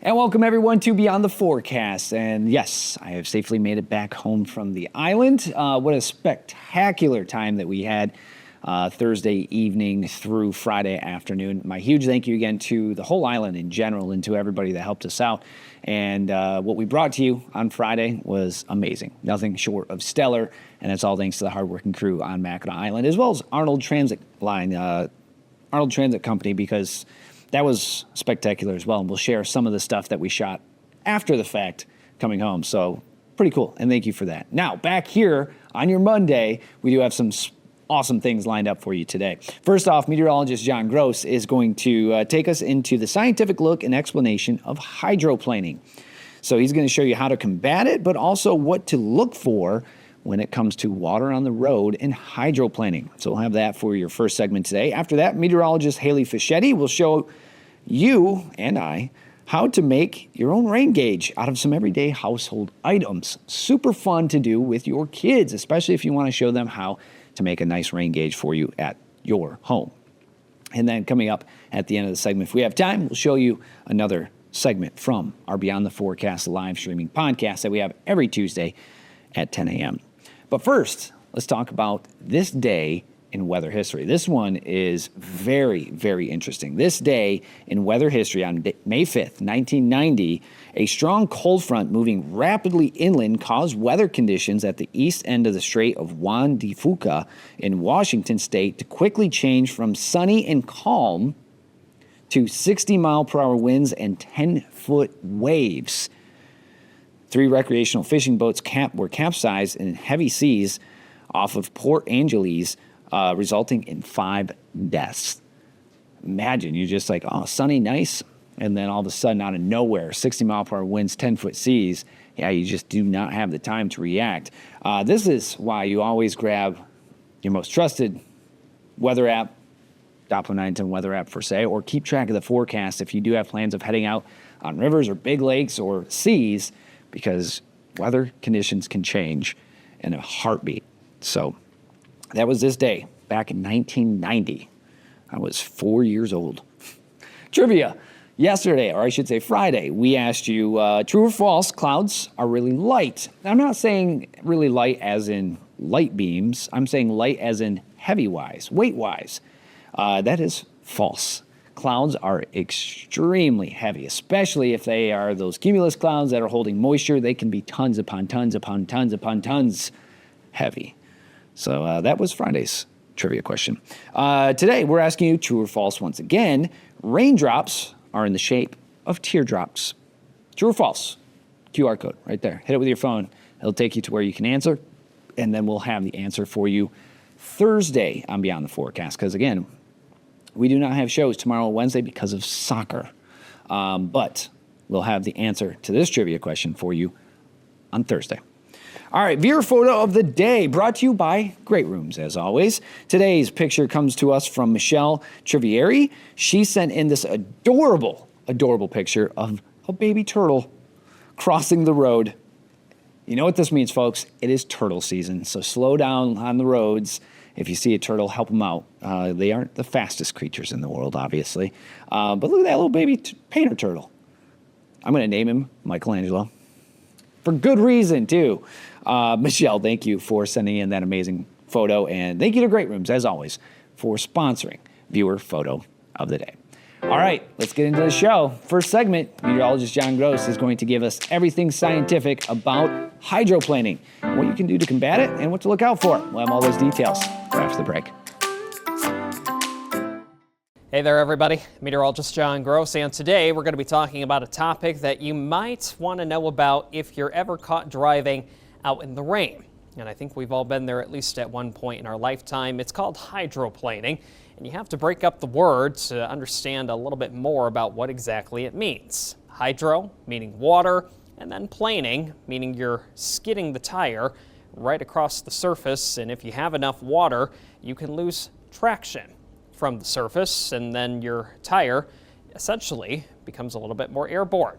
And welcome everyone to Beyond the Forecast. And yes, I have safely made it back home from the island. What a spectacular time that we had Thursday evening through Friday afternoon. My huge thank you again to the whole island in general and to everybody that helped us out. And what we brought to you on Friday was amazing. Nothing short of stellar. And that's all thanks to the hardworking crew on Mackinac Island, as well as Arnold Transit Company, because that was spectacular as well. And we'll share some of the stuff that we shot after the fact coming home. So pretty cool. And thank you for that. Now, back here on your Monday, we do have some awesome things lined up for you today. First off, meteorologist John Gross is going to take us into the scientific look and explanation of hydroplaning. So he's going to show you how to combat it, but also what to look for when it comes to water on the road and hydroplaning. So we'll have that for your first segment today. After that, meteorologist Haley Fischetti will show you and I how to make your own rain gauge out of some everyday household items. Super fun to do with your kids, especially if you want to show them how to make a nice rain gauge for you at your home. And then coming up at the end of the segment, if we have time, we'll show you another segment from our Beyond the Forecast live streaming podcast that we have every Tuesday at 10 a.m. But first, let's talk about this day in weather history. This one is very, very interesting. This day in weather history on May 5th, 1990, a strong cold front moving rapidly inland caused weather conditions at the east end of the Strait of Juan de Fuca in Washington state to quickly change from sunny and calm to 60-mile-per-hour winds and 10-foot waves. 3 recreational fishing boats were capsized in heavy seas off of Port Angeles, resulting in 5 deaths. Imagine, you're just like, oh, sunny, nice, and then all of a sudden, out of nowhere, 60-mile-per-hour winds, 10-foot seas. Yeah, you just do not have the time to react. This is why you always grab your most trusted weather app, Doppler 910 weather app per se, or keep track of the forecast if you do have plans of heading out on rivers or big lakes or seas, because weather conditions can change in a heartbeat. So that was this day back in 1990. I was 4 years old. Trivia. Yesterday, or I should say Friday, we asked you, true or false, clouds are really light. Now, I'm not saying really light as in light beams. I'm saying light as in heavy-wise, weight-wise. That is false. Clouds are extremely heavy, especially if they are those cumulus clouds that are holding moisture. They can be tons upon tons upon tons upon tons heavy. So that was Friday's trivia question. Today, we're asking you true or false once again. Raindrops are in the shape of teardrops. True or false? QR code right there. Hit it with your phone. It'll take you to where you can answer, and then we'll have the answer for you Thursday on Beyond the Forecast. Because again, we do not have shows tomorrow, Wednesday, because of soccer. But we'll have the answer to this trivia question for you on Thursday. All right, viewer photo of the day brought to you by Great Rooms, as always. Today's picture comes to us from Michelle Trivieri. She sent in this adorable, adorable picture of a baby turtle crossing the road. You know what this means, folks? It is turtle season, so slow down on the roads. If you see a turtle, help them out. They aren't the fastest creatures in the world, obviously. But look at that little baby painter turtle. I'm going to name him Michelangelo. For good reason, too. Michelle, thank you for sending in that amazing photo. And thank you to Great Rooms, as always, for sponsoring Viewer Photo of the Day. All right, let's get into the show. First segment, meteorologist John Gross is going to give us everything scientific about hydroplaning, what you can do to combat it, and what to look out for. We'll have all those details after the break. Hey there, everybody. Meteorologist John Gross, and today we're going to be talking about a topic that you might want to know about if you're ever caught driving out in the rain. And I think we've all been there at least at one point in our lifetime. It's called hydroplaning, and you have to break up the word to understand a little bit more about what exactly it means. Hydro, meaning water, and then planing, meaning you're skidding the tire right across the surface, and if you have enough water, you can lose traction from the surface, and then your tire essentially becomes a little bit more airborne.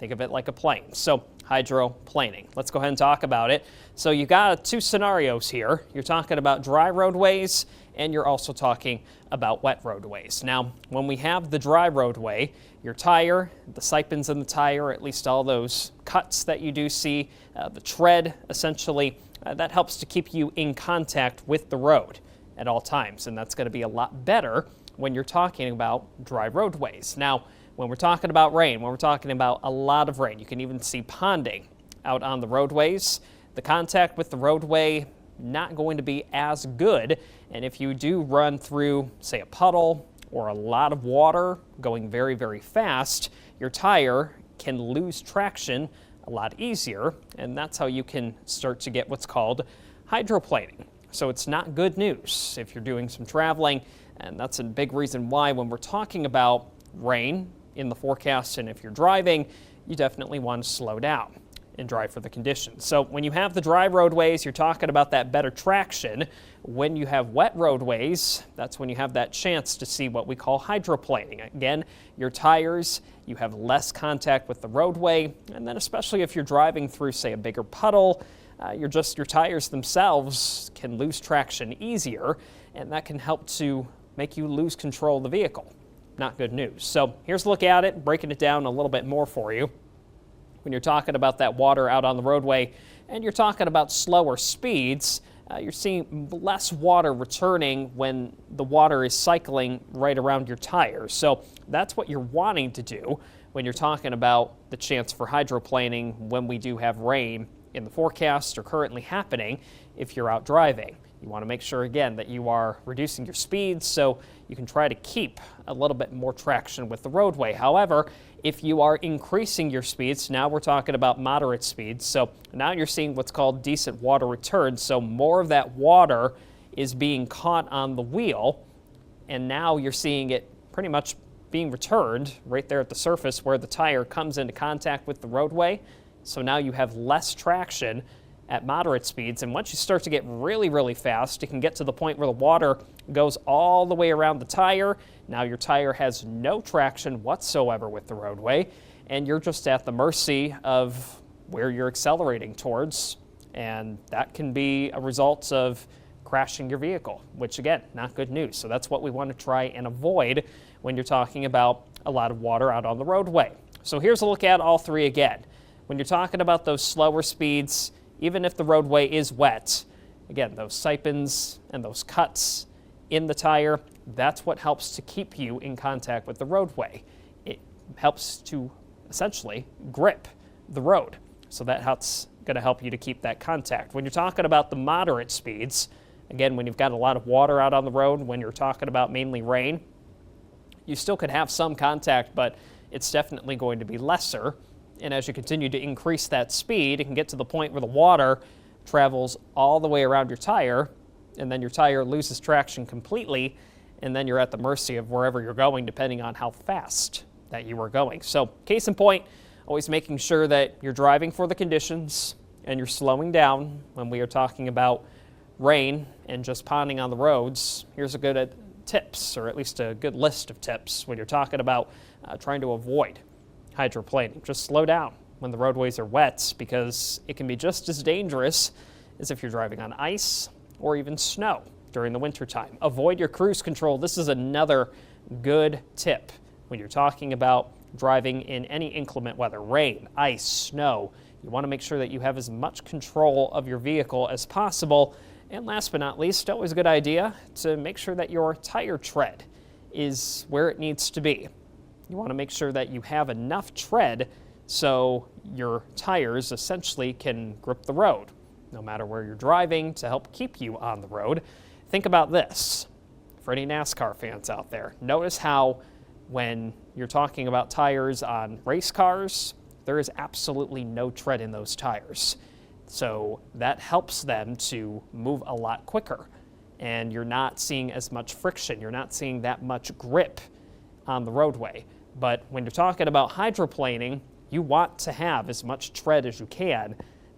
Think of it like a plane. So hydroplaning. Let's go ahead and talk about it. So you got two scenarios here. You're talking about dry roadways and you're also talking about wet roadways. Now, when we have the dry roadway, your tire, the sipens in the tire, at least all those cuts that you do see, the tread essentially, that helps to keep you in contact with the road at all times. And that's going to be a lot better when you're talking about dry roadways. Now, when we're talking about rain, when we're talking about a lot of rain, you can even see ponding out on the roadways. The contact with the roadway not going to be as good. And if you do run through, say, a puddle or a lot of water going very, very fast, your tire can lose traction a lot easier. And that's how you can start to get what's called hydroplaning. So it's not good news if you're doing some traveling. And that's a big reason why when we're talking about rain in the forecast, and if you're driving, you definitely want to slow down and drive for the conditions. So when you have the dry roadways, you're talking about that better traction. When you have wet roadways, that's when you have that chance to see what we call hydroplaning. Again, your tires, you have less contact with the roadway, and then especially if you're driving through, say, a bigger puddle, your tires themselves can lose traction easier, and that can help to make you lose control of the vehicle. Not good news. So here's a look at it, breaking it down a little bit more for you. When you're talking about that water out on the roadway and you're talking about slower speeds, you're seeing less water returning when the water is cycling right around your tires. So that's what you're wanting to do when you're talking about the chance for hydroplaning when we do have rain in the forecast or currently happening if you're out driving. You want to make sure, again, that you are reducing your speeds so you can try to keep a little bit more traction with the roadway. However, if you are increasing your speeds, now we're talking about moderate speeds, so now you're seeing what's called decent water return, so more of that water is being caught on the wheel, and now you're seeing it pretty much being returned right there at the surface where the tire comes into contact with the roadway. So now you have less traction at moderate speeds, and once you start to get really, really fast, it can get to the point where the water goes all the way around the tire. Now your tire has no traction whatsoever with the roadway, and you're just at the mercy of where you're accelerating towards, and that can be a result of crashing your vehicle, which again, not good news. So that's what we want to try and avoid when you're talking about a lot of water out on the roadway. So here's a look at all three again. When you're talking about those slower speeds, even if the roadway is wet, again, those sipens and those cuts in the tire, that's what helps to keep you in contact with the roadway. It helps to essentially grip the road. So that's going to help you to keep that contact. When you're talking about the moderate speeds, again, when you've got a lot of water out on the road, when you're talking about mainly rain, you still could have some contact, but it's definitely going to be lesser. And as you continue to increase that speed, it can get to the point where the water travels all the way around your tire, and then your tire loses traction completely, and then you're at the mercy of wherever you're going, depending on how fast that you are going. So, case in point, always making sure that you're driving for the conditions and you're slowing down when we are talking about rain and just ponding on the roads. Here's a good tips, or at least a good list of tips when you're talking about trying to avoid hydroplaning. Just slow down when the roadways are wet, because it can be just as dangerous as if you're driving on ice or even snow during the wintertime. Avoid your cruise control. This is another good tip when you're talking about driving in any inclement weather, rain, ice, snow. You want to make sure that you have as much control of your vehicle as possible. And last but not least, always a good idea to make sure that your tire tread is where it needs to be. You want to make sure that you have enough tread so your tires essentially can grip the road, no matter where you're driving, to help keep you on the road. Think about this, for any NASCAR fans out there. Notice how when you're talking about tires on race cars, there is absolutely no tread in those tires. So that helps them to move a lot quicker, and you're not seeing as much friction. You're not seeing that much grip on the roadway. But when you're talking about hydroplaning, you want to have as much tread as you can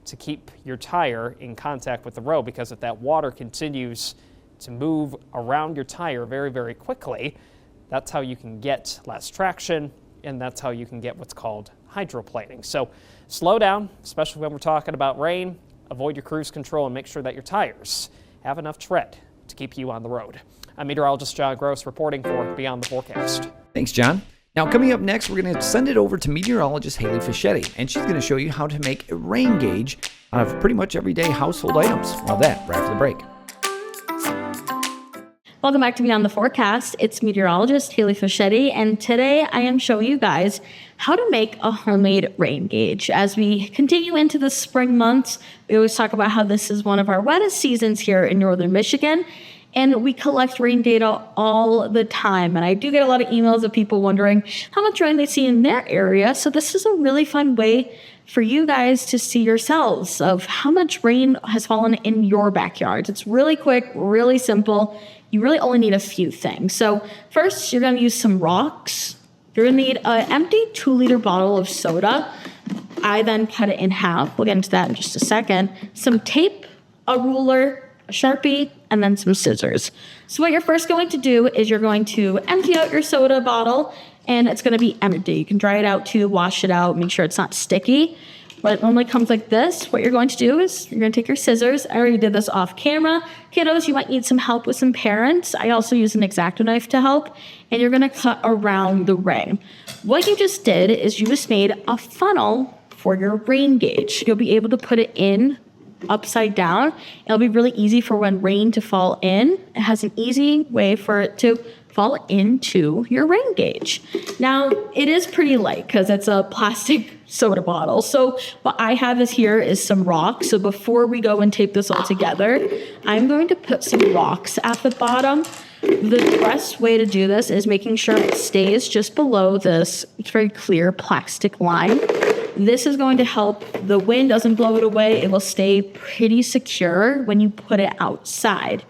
to keep your tire in contact with the road, because if that water continues to move around your tire very, very quickly, that's how you can get less traction and that's how you can get what's called hydroplaning. So slow down, especially when we're talking about rain, avoid your cruise control, and make sure that your tires have enough tread to keep you on the road. I'm meteorologist John Gross reporting for Beyond the Forecast. Thanks, John. Now, coming up next, we're going to send it over to meteorologist Haley Fischetti, and she's going to show you how to make a rain gauge out of pretty much everyday household items. All that right after the break. Welcome back to Beyond the Forecast. It's meteorologist Haley Fischetti, and today I am showing you guys how to make a homemade rain gauge. As we continue into the spring months, we always talk about how this is one of our wettest seasons here in northern Michigan, and we collect rain data all the time. And I do get a lot of emails of people wondering how much rain they see in their area. So this is a really fun way for you guys to see yourselves of how much rain has fallen in your backyards. It's really quick, really simple. You really only need a few things. So first, you're going to use some rocks. You're going to need an empty 2-liter bottle of soda. I then cut it in half. We'll get into that in just a second. Some tape, a ruler, a Sharpie, and then some scissors. So what you're first going to do is you're going to empty out your soda bottle, and it's going to be empty. You can dry it out too, wash it out, make sure it's not sticky. But it normally comes like this. What you're going to do is you're going to take your scissors. I already did this off camera. Kiddos, you might need some help with some parents. I also use an X-Acto knife to help. And you're going to cut around the ring. What you just did is you just made a funnel for your rain gauge. You'll be able to put it in upside down. It'll be really easy for when rain to fall in. It has an easy way for it to fall into your rain gauge. Now, it is pretty light because it's a plastic soda bottle. So what I have here is some rocks. So before we go and tape this all together, I'm going to put some rocks at the bottom. The best way to do this is making sure it stays just below this very clear plastic line. This is going to help the wind doesn't blow it away. It will stay pretty secure when you put it outside.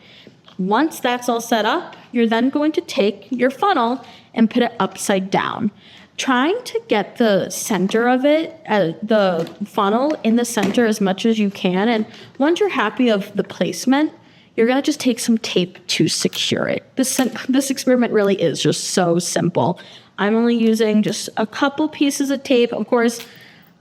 Once that's all set up, you're then going to take your funnel and put it upside down. Trying to get the center of it, the funnel in the center as much as you can. And once you're happy of the placement, you're going to just take some tape to secure it. This experiment really is just so simple. I'm only using just a couple pieces of tape. Of course,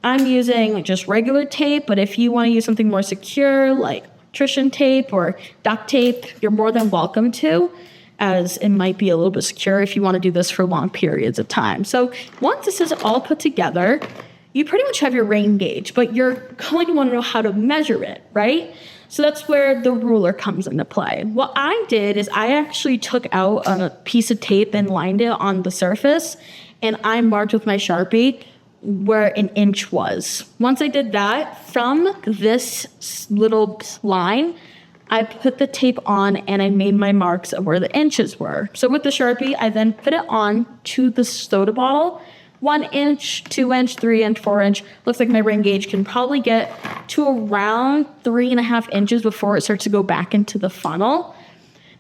I'm using just regular tape, but if you want to use something more secure like electrician tape or duct tape, you're more than welcome to, as it might be a little bit secure if you want to do this for long periods of time. So once this is all put together, you pretty much have your rain gauge, but you're going to want to know how to measure it, right? So that's where the ruler comes into play. What I did is I actually took out a piece of tape and lined it on the surface, and I marked with my Sharpie where an inch was. Once I did that, from this little line, I put the tape on and I made my marks of where the inches were. So with the Sharpie, I then put it on to the soda bottle. 1 inch, 2 inch, 3 inch, 4 inch. Looks like my rain gauge can probably get to around 3.5 inches before it starts to go back into the funnel.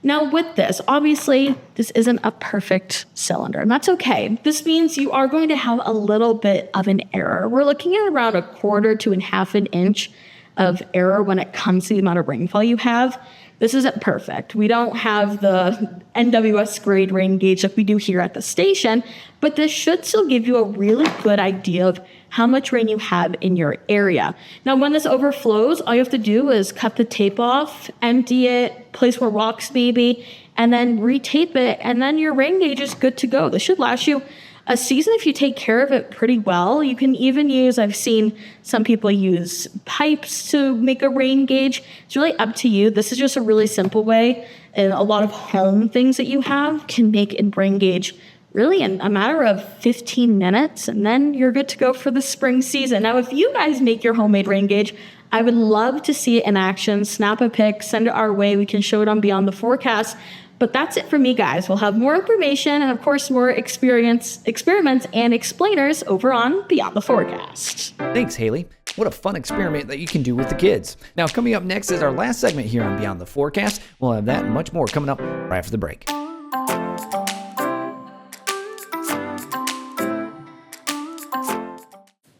Now with this, obviously, this isn't a perfect cylinder, and that's okay. This means you are going to have a little bit of an error. We're looking at around 1/4 to 1/2 inch of error when it comes to the amount of rainfall you have. This isn't perfect. We don't have the NWS grade rain gauge like we do here at the station, but this should still give you a really good idea of how much rain you have in your area. Now, when this overflows, all you have to do is cut the tape off, empty it, place more rocks maybe, and then retape it, and then your rain gauge is good to go. This should last you a season if you take care of it pretty well. You can even use, I've seen some people use pipes to make a rain gauge. It's really up to you. This is just a really simple way, and a lot of home things that you have can make a rain gauge really in a matter of 15 minutes, and then you're good to go for the spring season. Now, if you guys make your homemade rain gauge, I would love to see it in action. Snap a pic, send it our way. We can show it on Beyond the Forecast. But that's it for me, guys. We'll have more information and, of course, more experiments and explainers over on Beyond the Forecast. Thanks, Haley. What a fun experiment that you can do with the kids. Now, coming up next is our last segment here on Beyond the Forecast. We'll have that and much more coming up right after the break.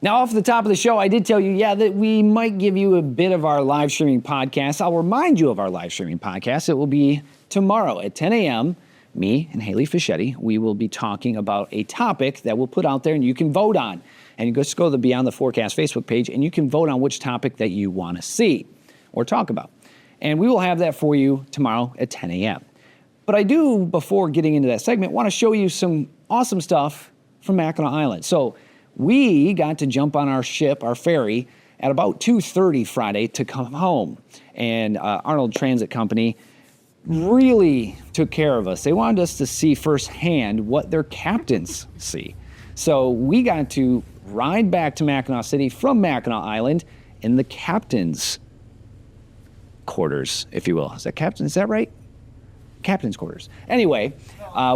Now, off the top of the show, I did tell you, that we might give you a bit of our live streaming podcast. I'll remind you of our live streaming podcast. It will be tomorrow at 10 a.m. me and Haley Fischetti, we will be talking about a topic that we'll put out there and you can vote on. And you just go to the Beyond the Forecast Facebook page and you can vote on which topic that you want to see or talk about. And we will have that for you tomorrow at 10 a.m. But I do, before getting into that segment, want to show you some awesome stuff from Mackinac Island. So we got to jump on our ship, our ferry, at about 2:30 Friday to come home. And Arnold Transit Company really took care of us. They wanted us to see firsthand what their captains see. So we got to ride back to Mackinac City from Mackinac Island in the captain's quarters, if you will. Is that right? Captain's quarters. Anyway,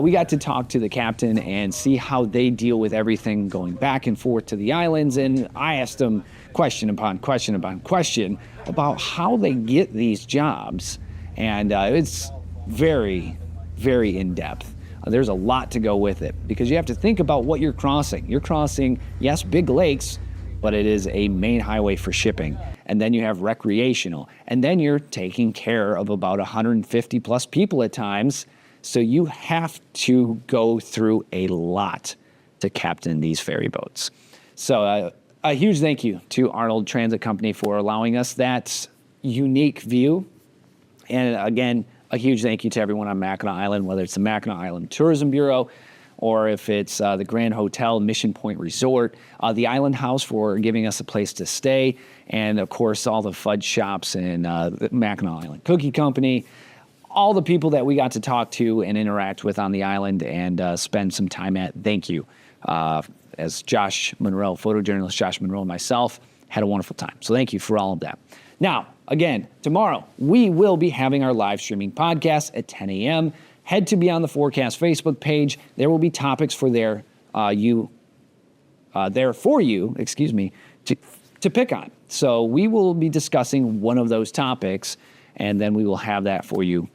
we got to talk to the captain and see how they deal with everything going back and forth to the islands. And I asked them question upon question upon question about how they get these jobs. And it's very, very in-depth. There's a lot to go with it because you have to think about what you're crossing. You're crossing, yes, big lakes, but it is a main highway for shipping. And then you have recreational. And then you're taking care of about 150 plus people at times. So you have to go through a lot to captain these ferry boats. So a huge thank you to Arnold Transit Company for allowing us that unique view. And again, a huge thank you to everyone on Mackinac Island, whether it's the Mackinac Island Tourism Bureau or if it's the Grand Hotel, Mission Point Resort, the Island House for giving us a place to stay, and of course all the fudge shops and the Mackinac Island Cookie Company, all the people that we got to talk to and interact with on the island and spend some time at. Thank you. As Josh Monroe, photojournalist Josh Monroe and myself, had a wonderful time. So thank you for all of that. Now, again, tomorrow we will be having our live streaming podcast at 10 a.m. Head to Beyond the Forecast Facebook page. There will be topics for to pick on. So we will be discussing one of those topics, and then we will have that for you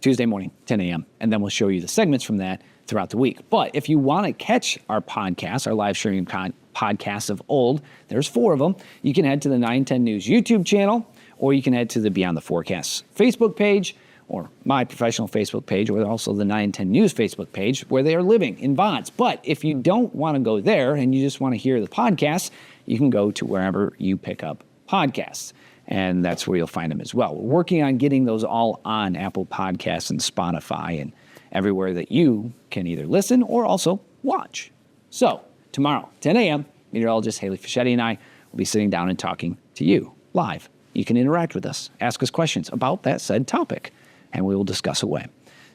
Tuesday morning, 10 a.m. And then we'll show you the segments from that throughout the week. But if you want to catch our podcast, our live streaming podcasts of old, there's 4 of them. You can head to the 910 News YouTube channel, or you can head to the Beyond the Forecast Facebook page, or my professional Facebook page, or also the 910 News Facebook page, where they are living in VODs. But if you don't want to go there and you just want to hear the podcast, you can go to wherever you pick up podcasts. And that's where you'll find them as well. We're working on getting those all on Apple Podcasts and Spotify and everywhere that you can either listen or also watch. So tomorrow, 10 a.m., meteorologist Haley Fischetti and I will be sitting down and talking to you live. You can interact with us, ask us questions about that said topic, and we will discuss away.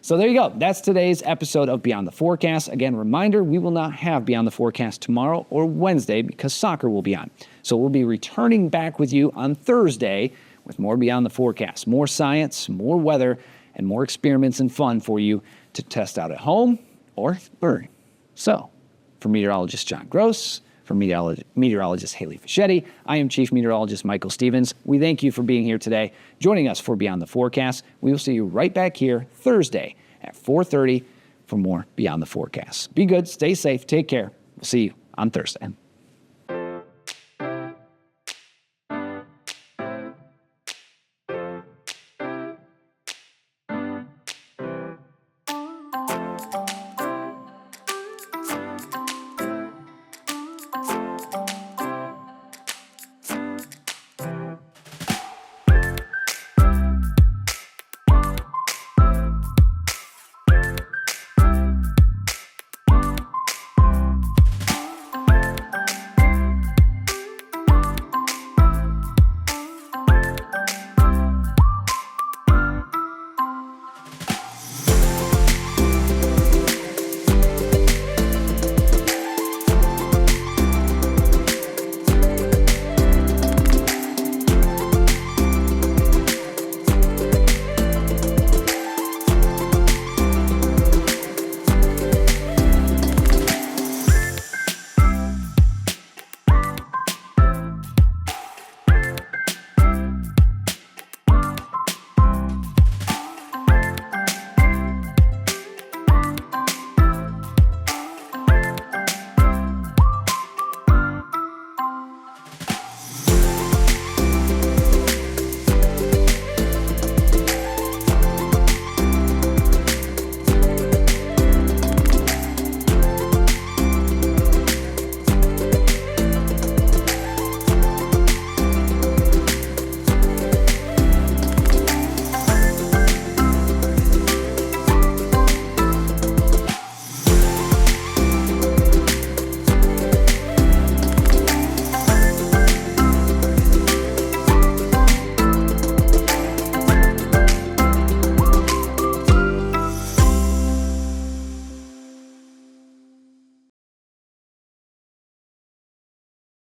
So there you go. That's today's episode of Beyond the Forecast. Again, reminder, we will not have Beyond the Forecast tomorrow or Wednesday because soccer will be on. So we'll be returning back with you on Thursday with more Beyond the Forecast, more science, more weather, and more experiments and fun for you to test out at home or learn. So for meteorologist John Gross, for meteorologist Haley Fischetti, I am Chief Meteorologist Michael Stevens. We thank you for being here today, joining us for Beyond the Forecast. We will see you right back here Thursday at 4:30 for more Beyond the Forecast. Be good, stay safe, take care. We'll see you on Thursday.